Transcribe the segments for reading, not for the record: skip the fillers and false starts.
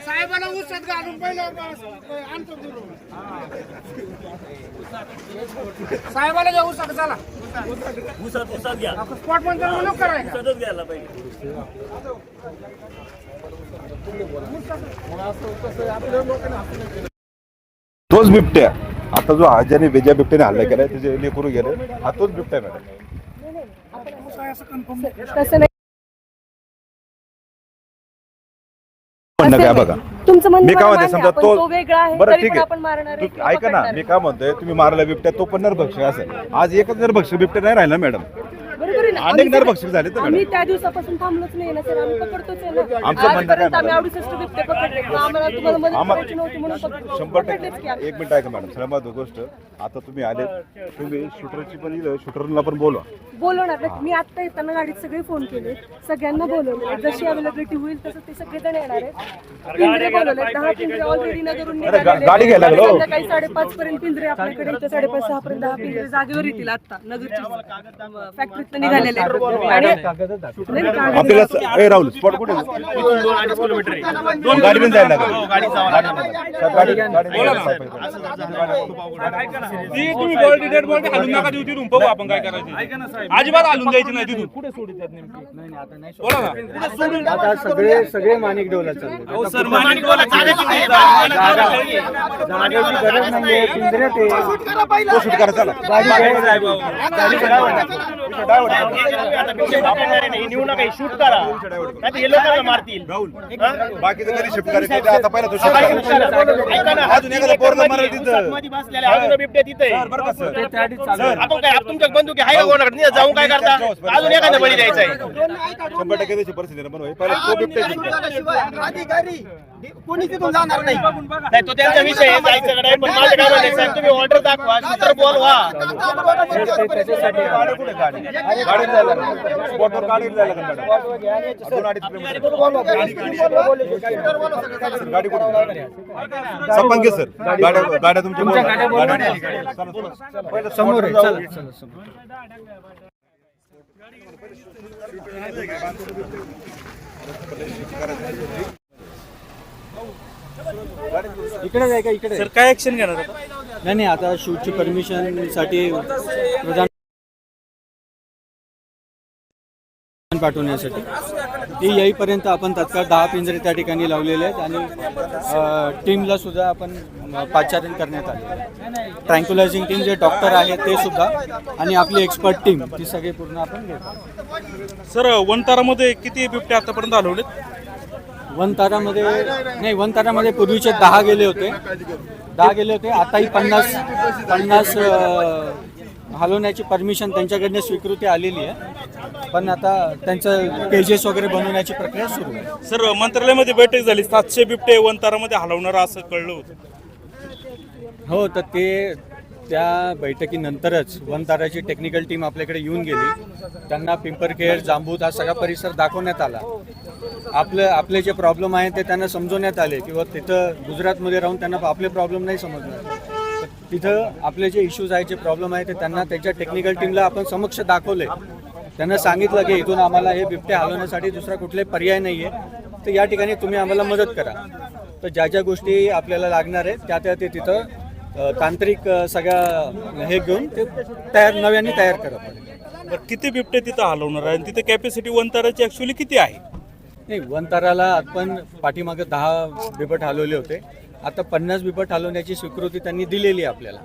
साहेबाला उसत घालून पहिलं साहेबाला जाऊ उसत चला उसत घ्या स्पॉट मध्ये करायचं उसतच घ्यायला पाहिजे. तोच बिबट्या आता जो आजाने वेजा बिबट्याने हल्ला केलाय त्याचे लेकरू गेले हा तोच बिबट्या मॅडम. म्हणणं काय बघा मी काय म्हणते समजा तो बरं ठीक आहे ऐका ना मी काय म्हणतोय तुम्ही मारला बिबट्या तो पण नरभक्षक असेल आज एकच नरभक्षक बिबट्या नाही राहिला मॅडम अनेक नरभक्षक झाले तर आम्ही त्या दिवसापासून थांबलोच नाही ना सर आम्ही पकडतोच आहे ना आमचं म्हणणं काय आम्ही 68 बिबटे पकडले आम्हाला तुम्हाला मदत करायची नव्हती म्हणून 100% एक मिनिट ऐका मॅडम सर्वात गोष्ट आता तुम्ही आले तुम्ही शूटरची पण शूटरला पण बोलवणार मी आता येताना गाडीत सगळे फोन केले सगळ्यांना बोलवले जशी अवेलेबिलिटी होईल तसं ते सगळेजण येणार आहेत पिंजरे बोलवले 10 पिंजरे ऑलरेडी नगरून गाडी घ्यायला लागलो संध्याकाळी 5:30 पर्यंत पिंजरे आपल्याकडे इथे 5:30-6 पर्यंत 10 पिंजरे जागेवर येतील आता नगरची फॅक्टरीत निघालेले आपल्याला राहुल स्पॉट कुठे गाडी पण जायला आपण काय करायचं अजिबात हलून जायची नाही तिथून कुठे सोडित आता सगळे माणिक डोला चालले सर माणिक डोला जागेची गरज नाहीये पिंजऱ्यात तो शूट करा चला नेऊ नका शूट करा नाही हे लोकांना मारतील बाकीचं कधी शिफ्ट करायचं आता पहिला तो शूट करा अजून एखादा पोरला मारायला तिथं अजून बिबट्या तिथे आपण काय तुमच्या बंदुकी आहे का कोणाकडे जाऊन काय करता अजून एखादा बळी द्यायचा आहे 100% त्याची परिस्थिती निर्माण होईल पहिला तो बिबट्या अधिकारी कोणी तिथून जाणार नाही नाही तो त्यांचा विषय आहे जायचं नाही पण माझं काय म्हणायचं साहेब तुम्ही ऑर्डर दाखवा सूत्र बोलवा त्याच्यासाठी गाडी कुठे गाडी जायला स्पॉटवर गाडी जायला गाडी कुठे संपंगे सर गाड्या तुमच्या समोर इकडे जाय का इकडे सर काय ऍक्शन घेणार नाही आता शूटची परमिशन साठी प्रधान पाठवण्यासाठी ती येईपर्यंत आपण तत्काळ 10 पिंजरे त्या ठिकाणी लावलेले आहेत आणि टीमला सुद्धा आपण पाचारण करण्यात आले ट्रँक्युलायझिंग टीम जे डॉक्टर आहेत ते सुद्धा आणि आपली एक्सपर्ट टीम ती सगळे पूर्ण आपण घेतो. सर वनतारामध्ये किती बिबटे आतापर्यंत हलवलेत वनतारामध्ये पूर्वीचे 10 गेले होते आताही 50 हलवण्याची परमिशन त्यांच्याकडनं स्वीकृती आलेली आहे पण आता त्यांचं केजेस वगैरे बनवण्याची प्रक्रिया सुरू आहे. सर मंत्रालयामध्ये बैठक झाली 700 बिबटे वनतारामध्ये हलवणार असं कळलं होतं हो तर ते त्या बैठकीनंतरच वनताराची टेक्निकल टीम आपल्याकडे येऊन गेली त्यांना पिंपरखेड जांबूत हा सगळा परिसर दाखवण्यात आला आपले जे प्रॉब्लेम आहे ते त्यांना समजवण्यात आले किंवा तिथं गुजरातमध्ये राहून त्यांना आपले प्रॉब्लेम नाही समजणार तिथं आपले जे इश्यूज आहेत जे प्रॉब्लेम आहे ते त्यांना त्यांच्या टेक्निकल टीमला आपण समक्ष दाखवले त्यांना सांगितलं की इथून आम्हाला हे बिबटे हलवण्यासाठी दुसरा कुठलाही पर्याय नाही आहे तर या ठिकाणी तुम्ही आम्हाला मदत करा तर ज्या गोष्टी आपल्याला लागणार आहेत त्या ते तिथं तांत्रिक सगळ्या हे घेऊन ते नव्याने तयार करा. किती बिबटे तिथं हलवणार आहे आणि तिथे कॅपॅसिटी वनताराची ॲक्च्युअली किती आहे नाही, वनताराला आपण पाठीमागे 10 बिबट हलवले होते. आता 50 बिबट हलवण्याची स्वीकृती त्यांनी दिलेली आहे आपल्याला.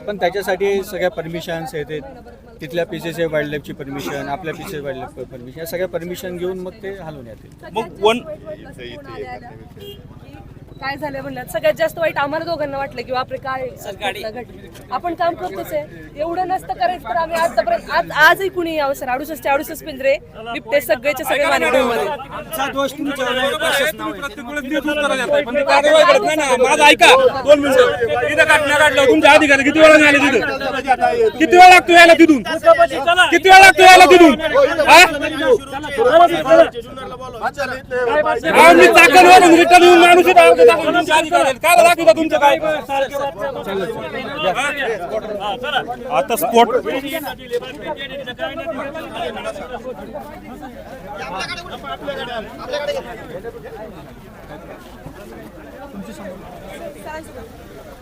पण त्याच्यासाठी सगळ्या परमिशन्स येतात, तिथल्या PCC वाईल्ड लाईफची परमिशन, आपल्या PCC वाईल्ड लाईफ परमिशन, या सगळ्या परमिशन घेऊन मग ते हलवण्यात येईल. मग वन काय झालं म्हणलं सगळ्यात जास्त वाईट आम्हाला दोघांना वाटलं की बापरे काय घडलं. आपण काम करतोच आहे, एवढं नसतं करायचं तर आम्ही आजपर्यंत आजही कुणी यावं सर. 68 पिंजरे बिबटे सगळेचे सगळे मानवमध्ये. माझं ऐका 2 मिनिटं. तिथं काढण्या काढलं तुमच्या अधिकारी किती वेळा आले तिथं? किती वेळ लागतो यायला तिथून? किती वेळ लागतो यायला तिथून? मी चाकणवरून रिटर्न येऊन माणूस इथं आला होता. तुमच्या अधिकारी काय दाखवता तुमचं काय? आता स्पॉट